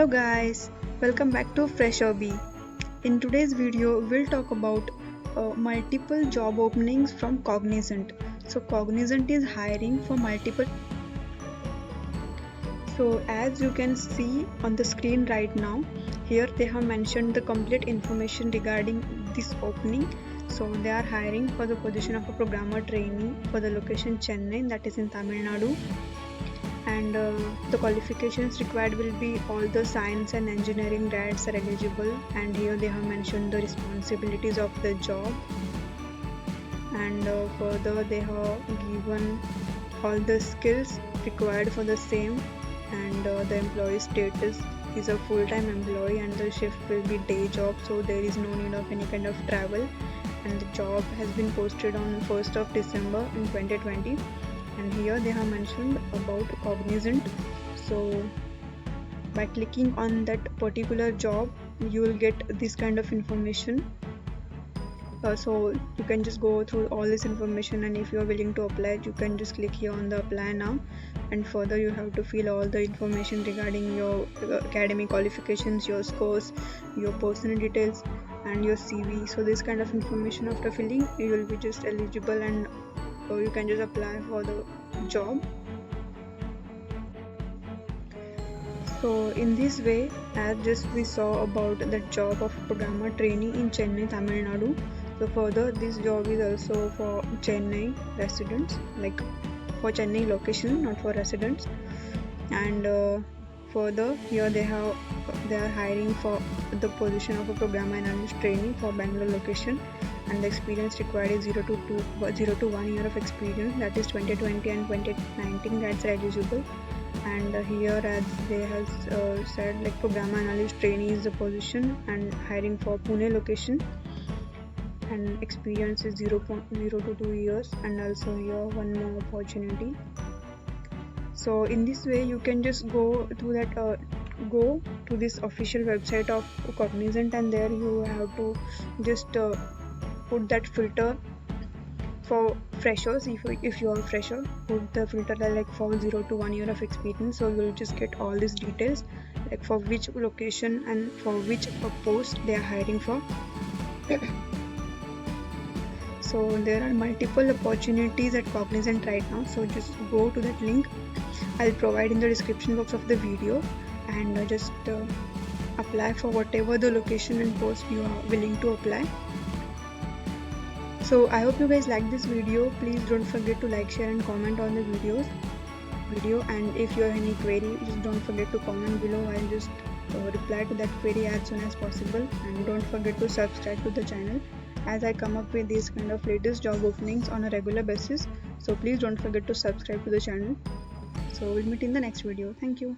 Hello guys, welcome back to Fresh Hobby. In today's video, we'll talk about multiple job openings from Cognizant. So Cognizant is hiring for multiple. So as you can see on the screen right now, here they have mentioned the complete information regarding this opening. So they are hiring for the position of a programmer trainee for the location Chennai, that is in Tamil Nadu. And the qualifications required will be all the science and engineering grads are eligible, and here they have mentioned the responsibilities of the job, and further they have given all the skills required for the same, and the employee status is a full-time employee and the shift will be day job, so there is no need of any kind of travel, and the job has been posted on 1st of December in 2020. And here they have mentioned about Cognizant. So by clicking on that particular job, you will get this kind of information. So you can just go through all this information, and if you are willing to apply, you can just click here on the apply now, and further you have to fill all the information regarding your academic qualifications, your scores, your personal details and your CV. So this kind of information after filling, you will be just eligible, and so you can just apply for the job. So in this way, as just we saw about the job of programmer trainee in Chennai, Tamil Nadu. So further, this job is also for Chennai residents, like for Chennai location, not for residents. And further, here they are hiring for the position of a programmer analyst trainee for Bangalore location, and the experience required is 0 to 1 year of experience, that is 2020 and 2019 that's eligible. And here, as they have said, like programmer analyst trainee is the position and hiring for Pune location, and experience is 0 to 2 years, and also here one more opportunity. So in this way, you can just go to this official website of Cognizant, and there you have to just put that filter for freshers. If you are fresher, put the filter like for 0 to 1 year of experience, so you'll just get all these details, like for which location and for which post they are hiring for. So there are multiple opportunities at Cognizant right now, so just go to that link I'll provide in the description box of the video, and just apply for whatever the location and post you are willing to apply. So I hope you guys like this video. Please don't forget to like, share and comment on the video, and if you have any query, just don't forget to comment below. I'll just reply to that query as soon as possible, and don't forget to subscribe to the channel as I come up with these kind of latest job openings on a regular basis. So please don't forget to subscribe to the channel. So we'll meet in the next video. Thank you.